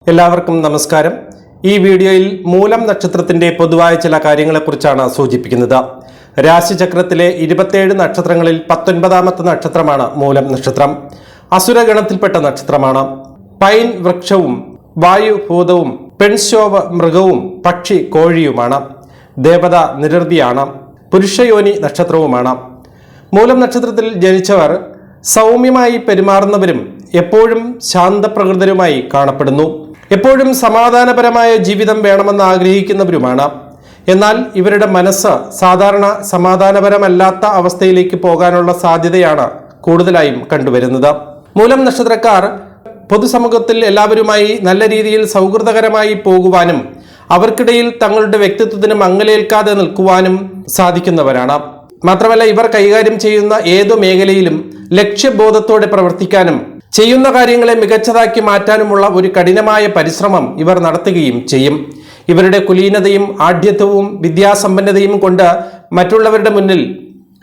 എല്ലാവർക്കും നമസ്കാരം. ഈ വീഡിയോയിൽ മൂലം നക്ഷത്രത്തിന്റെ പൊതുവായ ചില കാര്യങ്ങളെക്കുറിച്ചാണ് സൂചിപ്പിക്കുന്നത്. രാശിചക്രത്തിലെ 27 നക്ഷത്രങ്ങളിൽ 19ാമത്തെ നക്ഷത്രമാണ് മൂലം നക്ഷത്രം. അസുരഗണത്തിൽപ്പെട്ട നക്ഷത്രമാണ്. പൈൻ വൃക്ഷവും വായുഭൂതവും പെൺശോഭ മൃഗവും പക്ഷി കോഴിയുമാണ്. ദേവത നിരർതിയാണ്. പുരുഷയോനി നക്ഷത്രവുമാണ്. മൂലം നക്ഷത്രത്തിൽ ജനിച്ചവർ സൗമ്യമായി പെരുമാറുന്നവരും എപ്പോഴും ശാന്തപ്രകൃതരുമായി കാണപ്പെടുന്നു. എപ്പോഴും സമാധാനപരമായ ജീവിതം വേണമെന്ന് ആഗ്രഹിക്കുന്നവരുമാണ്. എന്നാൽ ഇവരുടെ മനസ്സ് സാധാരണ സമാധാനപരമല്ലാത്ത അവസ്ഥയിലേക്ക് പോകാനുള്ള സാധ്യതയാണ് കൂടുതലായും കണ്ടുവരുന്നത്. മൂലം നക്ഷത്രക്കാർ പൊതുസമൂഹത്തിൽ എല്ലാവരുമായി നല്ല രീതിയിൽ സൗഹൃദകരമായി പോകുവാനും അവർക്കിടയിൽ തങ്ങളുടെ വ്യക്തിത്വത്തിന് മങ്ങലേൽക്കാതെ നിൽക്കുവാനും സാധിക്കുന്നവരാണ്. മാത്രമല്ല, ഇവർ കൈകാര്യം ചെയ്യുന്ന ഏതു മേഖലയിലും ലക്ഷ്യബോധത്തോടെ പ്രവർത്തിക്കാനും ചെയ്യുന്ന കാര്യങ്ങളെ മികച്ചതാക്കി മാറ്റാനുമുള്ള ഒരു കഠിനമായ പരിശ്രമം ഇവർ നടത്തുകയും ചെയ്യും. ഇവരുടെ കുലീനതയും ആഢ്യത്വവും വിദ്യാസമ്പന്നതയും കൊണ്ട് മറ്റുള്ളവരുടെ മുന്നിൽ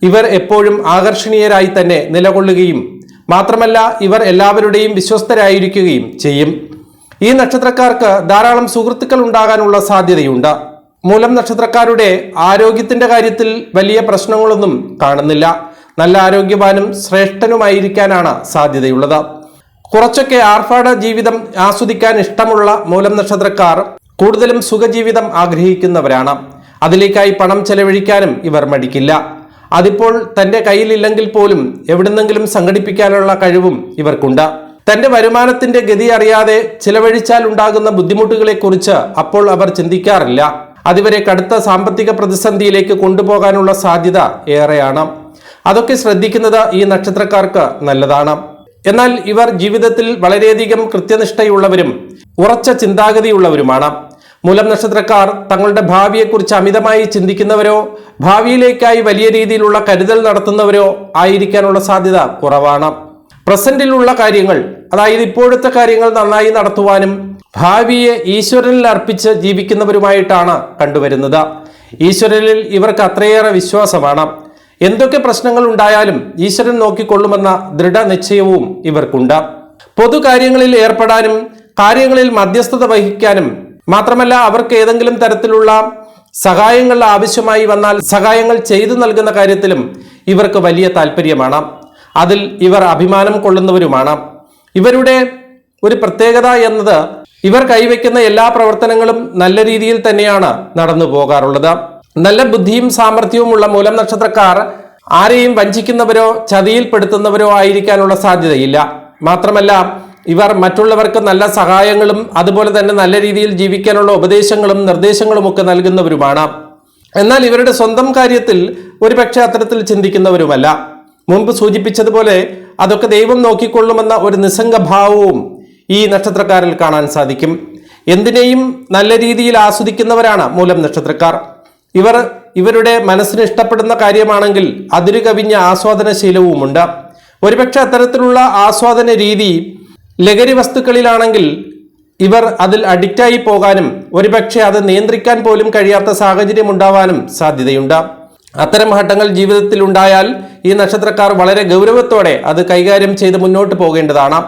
ഇവർ എപ്പോഴും ആകർഷണീയരായി തന്നെ നിലകൊള്ളുകയും മാത്രമല്ല ഇവർ എല്ലാവരുടെയും വിശ്വസ്തരായിരിക്കുകയും ചെയ്യും. ഈ നക്ഷത്രക്കാർക്ക് ധാരാളം സുഹൃത്തുക്കൾ ഉണ്ടാകാനുള്ള സാധ്യതയുണ്ട്. മൂലം നക്ഷത്രക്കാരുടെ ആരോഗ്യത്തിന്റെ കാര്യത്തിൽ വലിയ പ്രശ്നങ്ങളൊന്നും കാണുന്നില്ല. നല്ല ആരോഗ്യവാനും ശ്രേഷ്ഠനുമായിരിക്കാനാണ് സാധ്യതയുള്ളത്. കുറച്ചൊക്കെ ആർഭാട ജീവിതം ആസ്വദിക്കാൻ ഇഷ്ടമുള്ള മൂലം നക്ഷത്രക്കാർ കൂടുതലും സുഖജീവിതം ആഗ്രഹിക്കുന്നവരാണ്. അതിലേക്കായി പണം ചെലവഴിക്കാനും ഇവർ മടിക്കില്ല. അതിപ്പോൾ തന്റെ കയ്യിലില്ലെങ്കിൽ പോലും എവിടുന്നെങ്കിലും സംഘടിപ്പിക്കാനുള്ള കഴിവും ഇവർക്കുണ്ട്. തന്റെ വരുമാനത്തിന്റെ ഗതി അറിയാതെ ചിലവഴിച്ചാൽ ഉണ്ടാകുന്ന ബുദ്ധിമുട്ടുകളെ കുറിച്ച് അപ്പോൾ അവർ ചിന്തിക്കാറില്ല. അതിവരെ കടുത്ത സാമ്പത്തിക പ്രതിസന്ധിയിലേക്ക് കൊണ്ടുപോകാനുള്ള സാധ്യത ഏറെയാണ്. അതൊക്കെ ശ്രദ്ധിക്കുന്നത് ഈ നക്ഷത്രക്കാർക്ക് നല്ലതാണ്. എന്നാൽ ഇവർ ജീവിതത്തിൽ വളരെയധികം കൃത്യനിഷ്ഠയുള്ളവരും ഉറച്ച ചിന്താഗതിയുള്ളവരുമാണ്. മൂലം നക്ഷത്രക്കാർ തങ്ങളുടെ ഭാവിയെക്കുറിച്ച് അമിതമായി ചിന്തിക്കുന്നവരോ ഭാവിയിലേക്കായി വലിയ രീതിയിലുള്ള കരുതൽ നടത്തുന്നവരോ ആയിരിക്കാനുള്ള സാധ്യത കുറവാണ്. പ്രസന്റിലുള്ള കാര്യങ്ങൾ, അതായത് ഇപ്പോഴത്തെ കാര്യങ്ങൾ നന്നായി നടത്തുവാനും ഭാവിയെ ഈശ്വരനിൽ അർപ്പിച്ച് ജീവിക്കുന്നവരുമായിട്ടാണ് കണ്ടുവരുന്നത്. ഈശ്വരനിൽ ഇവർക്ക് അത്രയേറെ വിശ്വാസമാണ്. എന്തൊക്കെ പ്രശ്നങ്ങൾ ഉണ്ടായാലും ഈശ്വരൻ നോക്കിക്കൊള്ളുമെന്ന ദൃഢനിശ്ചയവും ഇവർക്കുണ്ട്. പൊതുകാര്യങ്ങളിൽ ഏർപ്പെടാനും കാര്യങ്ങളിൽ മധ്യസ്ഥത വഹിക്കാനും മാത്രമല്ല അവർക്ക് ഏതെങ്കിലും തരത്തിലുള്ള സഹായങ്ങൾ ആവശ്യമായി വന്നാൽ സഹായങ്ങൾ ചെയ്തു നൽകുന്ന കാര്യത്തിലും ഇവർക്ക് വലിയ താല്പര്യമാണ്. അതിൽ ഇവർ അഭിമാനം കൊള്ളുന്നവരുമാണ്. ഇവരുടെ ഒരു പ്രത്യേകത എന്നത് ഇവർ കൈവയ്ക്കുന്ന എല്ലാ പ്രവർത്തനങ്ങളും നല്ല രീതിയിൽ തന്നെയാണ് നടന്നു പോകാറുള്ളത്. നല്ല ബുദ്ധിയും സാമർഥ്യവുമുള്ള മൂലം നക്ഷത്രക്കാർ ആരെയും വഞ്ചിക്കുന്നവരോ ചതിയിൽപ്പെടുത്തുന്നവരോ ആയിരിക്കാനുള്ള സാധ്യതയില്ല. മാത്രമല്ല ഇവർ മറ്റുള്ളവർക്ക് നല്ല സഹായങ്ങളും അതുപോലെ തന്നെ നല്ല രീതിയിൽ ജീവിക്കാനുള്ള ഉപദേശങ്ങളും നിർദ്ദേശങ്ങളും ഒക്കെ നൽകുന്നവരുമാണ്. എന്നാൽ ഇവരുടെ സ്വന്തം കാര്യത്തിൽ ഒരുപക്ഷെ അത്തരത്തിൽ ചിന്തിക്കുന്നവരുമല്ല. മുമ്പ് സൂചിപ്പിച്ചതുപോലെ അതൊക്കെ ദൈവം നോക്കിക്കൊള്ളുമെന്ന ഒരു നിസ്സംഗഭാവവും ഈ നക്ഷത്രക്കാരിൽ കാണാൻ സാധിക്കും. എന്തിനേയും നല്ല രീതിയിൽ ആസ്വദിക്കുന്നവരാണ് മൂലം നക്ഷത്രക്കാർ. ഇവരുടെ മനസ്സിന് ഇഷ്ടപ്പെടുന്ന കാര്യമാണെങ്കിൽ അതിരു കവിഞ്ഞ ആസ്വാദനശീലവുമുണ്ട്. ഒരുപക്ഷെ അത്തരത്തിലുള്ള ആസ്വാദന രീതി ലഹരി വസ്തുക്കളിലാണെങ്കിൽ ഇവർ അതിൽ അഡിക്റ്റായി പോകാനും ഒരുപക്ഷെ അത് നിയന്ത്രിക്കാൻ പോലും കഴിയാത്ത സാഹചര്യം ഉണ്ടാവാനും സാധ്യതയുണ്ട്. അത്തരം ഘട്ടങ്ങൾ ജീവിതത്തിൽ ഉണ്ടായാൽ ഈ നക്ഷത്രക്കാർ വളരെ ഗൗരവത്തോടെ അത് കൈകാര്യം ചെയ്ത് മുന്നോട്ട് പോകേണ്ടതാണ്.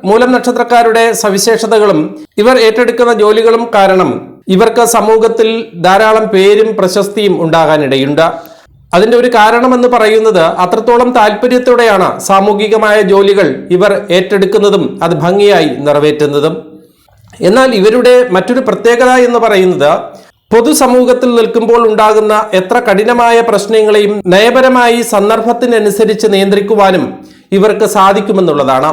മൂലം നക്ഷത്രക്കാരുടെ സവിശേഷതകളും ഇവർ ഏറ്റെടുക്കുന്ന ജോലികളും കാരണം ഇവർക്ക് സമൂഹത്തിൽ ധാരാളം പേരും പ്രശസ്തിയും ഉണ്ടാകാനിടയുണ്ട്. അതിന്റെ ഒരു കാരണമെന്ന് പറയുന്നത് അത്രത്തോളം താല്പര്യത്തോടെയാണ് സാമൂഹികമായ ജോലികൾ ഇവർ ഏറ്റെടുക്കുന്നതും അത് ഭംഗിയായി നിറവേറ്റുന്നതും. എന്നാൽ ഇവരുടെ മറ്റൊരു പ്രത്യേകത എന്ന് പറയുന്നത് പൊതുസമൂഹത്തിൽ നിൽക്കുമ്പോൾ ഉണ്ടാകുന്ന എത്ര കഠിനമായ പ്രശ്നങ്ങളെയും നയപരമായി സന്ദർഭത്തിനനുസരിച്ച് നിയന്ത്രിക്കുവാനും ഇവർക്ക് സാധിക്കുമെന്നുള്ളതാണ്.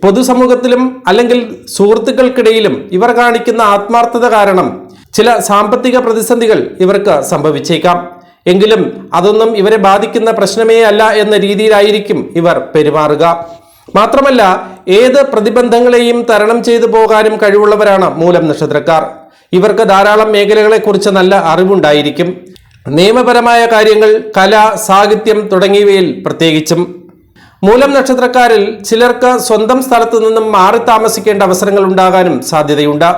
പൊതുസമൂഹത്തിലും അല്ലെങ്കിൽ സുഹൃത്തുക്കൾക്കിടയിലും ഇവർ കാണിക്കുന്ന ആത്മാർത്ഥത കാരണം ചില സാമ്പത്തിക പ്രതിസന്ധികൾ ഇവർക്ക് സംഭവിച്ചേക്കാം. എങ്കിലും അതൊന്നും ഇവരെ ബാധിക്കുന്ന പ്രശ്നമേ അല്ല എന്ന രീതിയിലായിരിക്കും ഇവർ പെരുമാറുക. മാത്രമല്ല ഏത് പ്രതിബന്ധങ്ങളെയും തരണം ചെയ്തു പോകാനും കഴിവുള്ളവരാണ് മൂലം നക്ഷത്രക്കാർ. ഇവർക്ക് ധാരാളം മേഖലകളെക്കുറിച്ച് നല്ല അറിവുണ്ടായിരിക്കും. നിയമപരമായ കാര്യങ്ങൾ, കല, സാഹിത്യം തുടങ്ങിയവയിൽ പ്രത്യേകിച്ചും. മൂലം നക്ഷത്രക്കാരിൽ ചിലർക്ക് സ്വന്തം സ്ഥലത്തു നിന്നും മാറി താമസിക്കേണ്ട അവസരങ്ങൾ ഉണ്ടാകാനും സാധ്യതയുണ്ട്.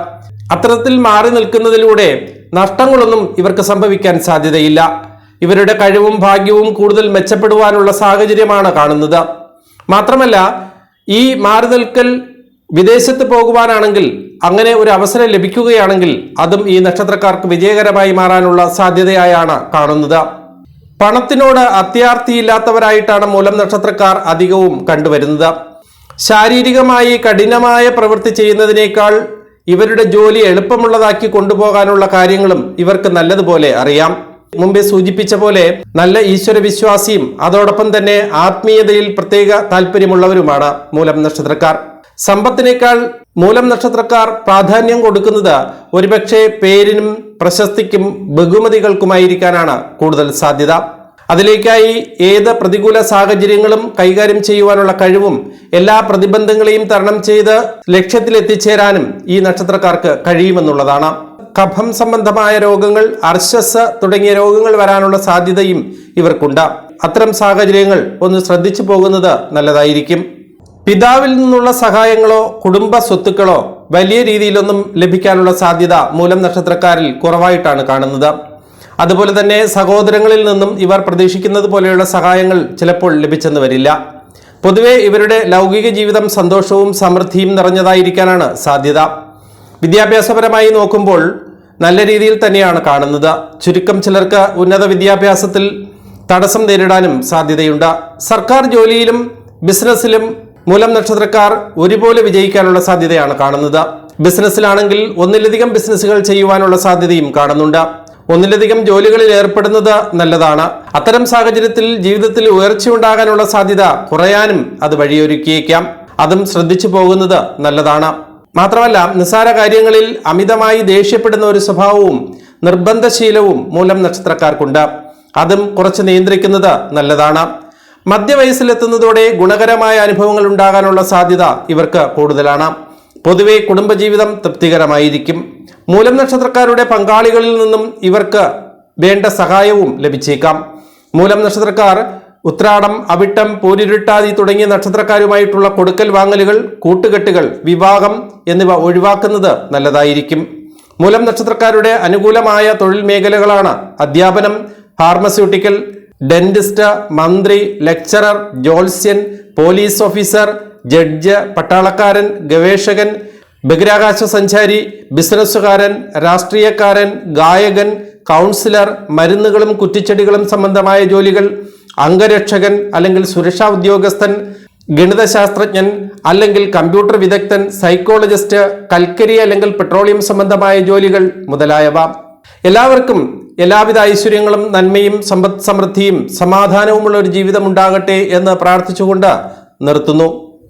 അത്തരത്തിൽ മാറി നിൽക്കുന്നതിലൂടെ നഷ്ടങ്ങളൊന്നും ഇവർക്ക് സംഭവിക്കാൻ സാധ്യതയില്ല. ഇവരുടെ കഴിവും ഭാഗ്യവും കൂടുതൽ മെച്ചപ്പെടുവാനുള്ള സാഹചര്യമാണ് കാണുന്നത്. മാത്രമല്ല ഈ മാറി നിൽക്കൽ വിദേശത്ത് പോകുവാനാണെങ്കിൽ അങ്ങനെ ഒരു അവസരം ലഭിക്കുകയാണെങ്കിൽ അതും ഈ നക്ഷത്രക്കാർക്ക് വിജയകരമായി മാറാനുള്ള സാധ്യതയായാണ് കാണുന്നത്. പണത്തിനോട് അത്യാർത്തിയില്ലാത്തവരായിട്ടാണ് മൂലം നക്ഷത്രക്കാർ അധികവും കണ്ടുവരുന്നത്. ശാരീരികമായി കഠിനമായ പ്രവൃത്തി ചെയ്യുന്നതിനേക്കാൾ ഇവരുടെ ജോലി എളുപ്പമുള്ളതാക്കി കൊണ്ടുപോകാനുള്ള കാര്യങ്ങളും ഇവർക്ക് നല്ലതുപോലെ അറിയാം. മുമ്പേ സൂചിപ്പിച്ച പോലെ നല്ല ഈശ്വരവിശ്വാസിയും അതോടൊപ്പം തന്നെ ആത്മീയതയിൽ പ്രത്യേക താല്പര്യമുള്ളവരുമാണ് മൂലം നക്ഷത്രക്കാർ. സമ്പത്തിനേക്കാൾ മൂലം നക്ഷത്രക്കാർ പ്രാധാന്യം കൊടുക്കുന്നത് ഒരുപക്ഷെ പേരിനും പ്രശസ്തിക്കും ബഹുമതികൾക്കുമായിരിക്കാനാണ് കൂടുതൽ സാധ്യത. അതിലേക്കായി ഏത് പ്രതികൂല സാഹചര്യങ്ങളും കൈകാര്യം ചെയ്യുവാനുള്ള കഴിവും എല്ലാ പ്രതിബന്ധങ്ങളെയും തരണം ചെയ്ത് ലക്ഷ്യത്തിലെത്തിച്ചേരാനും ഈ നക്ഷത്രക്കാർക്ക് കഴിയുമെന്നുള്ളതാണ്. കഫം സംബന്ധമായ രോഗങ്ങൾ, അർശസ് തുടങ്ങിയ രോഗങ്ങൾ വരാനുള്ള സാധ്യതയും ഇവർക്കുണ്ട്. അത്തരം സാഹചര്യങ്ങൾ ഒന്ന് ശ്രദ്ധിച്ചു പോകുന്നത് നല്ലതായിരിക്കും. പിതാവിൽ നിന്നുള്ള സഹായങ്ങളോ കുടുംബ സ്വത്തുക്കളോ വലിയ രീതിയിലൊന്നും ലഭിക്കാനുള്ള സാധ്യത മൂലം നക്ഷത്രക്കാരിൽ കുറവായിട്ടാണ് കാണുന്നത്. അതുപോലെ തന്നെ സഹോദരങ്ങളിൽ നിന്നും ഇവർ പ്രതീക്ഷിക്കുന്നത് പോലെയുള്ള സഹായങ്ങൾ ചിലപ്പോൾ ലഭിച്ചെന്ന് വരില്ല. പൊതുവെ ഇവരുടെ ലൗകിക ജീവിതം സന്തോഷവും സമൃദ്ധിയും നിറഞ്ഞതായിരിക്കാനാണ് സാധ്യത. വിദ്യാഭ്യാസപരമായി നോക്കുമ്പോൾ നല്ല രീതിയിൽ തന്നെയാണ് കാണുന്നത്. ചുരുക്കം ചിലർക്ക് ഉന്നത വിദ്യാഭ്യാസത്തിൽ തടസ്സം നേരിടാനും സാധ്യതയുണ്ട്. സർക്കാർ ജോലിയിലും ബിസിനസ്സിലും മൂലം നക്ഷത്രക്കാർ ഒരുപോലെ വിജയിക്കാനുള്ള സാധ്യതയാണ് കാണുന്നത്. ബിസിനസ്സിലാണെങ്കിൽ ഒന്നിലധികം ബിസിനസ്സുകൾ ചെയ്യുവാനുള്ള സാധ്യതയും കാണുന്നുണ്ട്. ഒന്നിലധികം ജോലികളിൽ ഏർപ്പെടുന്നത് നല്ലതാണ്. അത്തരം സാഹചര്യത്തിൽ ജീവിതത്തിൽ ഉയർച്ചയുണ്ടാകാനുള്ള സാധ്യത കുറയാനും അത് വഴിയൊരുക്കിയേക്കാം. അതും ശ്രദ്ധിച്ചു പോകുന്നത് നല്ലതാണ്. മാത്രമല്ല, നിസ്സാര കാര്യങ്ങളിൽ അമിതമായി ദേഷ്യപ്പെടുന്ന ഒരു സ്വഭാവവും നിർബന്ധശീലവും മൂലം നക്ഷത്രക്കാർക്കുണ്ട്. അതും കുറച്ച് നിയന്ത്രിക്കുന്നത് നല്ലതാണ്. മധ്യവയസ്സിലെത്തുന്നതോടെ ഗുണകരമായ അനുഭവങ്ങൾ ഉണ്ടാകാനുള്ള സാധ്യത ഇവർക്ക് കൂടുതലാണ്. പൊതുവെ കുടുംബജീവിതം തൃപ്തികരമായിരിക്കും. മൂലം നക്ഷത്രക്കാരുടെ പങ്കാളികളിൽ നിന്നും ഇവർക്ക് വേണ്ട സഹായവും ലഭിച്ചേക്കാം. മൂലം നക്ഷത്രക്കാർ ഉത്രാടം, അവിട്ടം, പൂരിരുട്ടാതി തുടങ്ങിയ നക്ഷത്രക്കാരുമായിട്ടുള്ള കൊടുക്കൽ വാങ്ങലുകൾ, കൂട്ടുകെട്ടുകൾ, വിവാഹം എന്നിവ ഒഴിവാക്കുന്നത് നല്ലതായിരിക്കും. മൂലം നക്ഷത്രക്കാരുടെ അനുകൂലമായ തൊഴിൽ മേഖലകളാണ് അധ്യാപനം, ഫാർമസ്യൂട്ടിക്കൽ, ഡെന്റിസ്റ്റ്, മന്ത്രി, ലെക്ചറർ, ജ്യോത്സ്യൻ, പോലീസ് ഓഫീസർ, ജഡ്ജ്, പട്ടാളക്കാരൻ, ഗവേഷകൻ, ബഹിരാകാശ സഞ്ചാരി, ബിസിനസ്സുകാരൻ, രാഷ്ട്രീയക്കാരൻ, ഗായകൻ, കൗൺസിലർ, മരുന്നുകളും കുറ്റിച്ചെടികളും സംബന്ധമായ ജോലികൾ, അംഗരക്ഷകൻ അല്ലെങ്കിൽ സുരക്ഷാ ഉദ്യോഗസ്ഥൻ, ഗണിതശാസ്ത്രജ്ഞൻ അല്ലെങ്കിൽ കമ്പ്യൂട്ടർ വിദഗ്ധൻ, സൈക്കോളജിസ്റ്റ്, കൽക്കരി അല്ലെങ്കിൽ പെട്രോളിയം സംബന്ധമായ ജോലികൾ മുതലായവ. എല്ലാവർക്കും എല്ലാവിധ ഐശ്വര്യങ്ങളും നന്മയും സമ്പദ് സമൃദ്ധിയും സമാധാനവുമുള്ള ഒരു ജീവിതം ഉണ്ടാകട്ടെ എന്ന് പ്രാർത്ഥിച്ചുകൊണ്ട് നിർത്തുന്നു.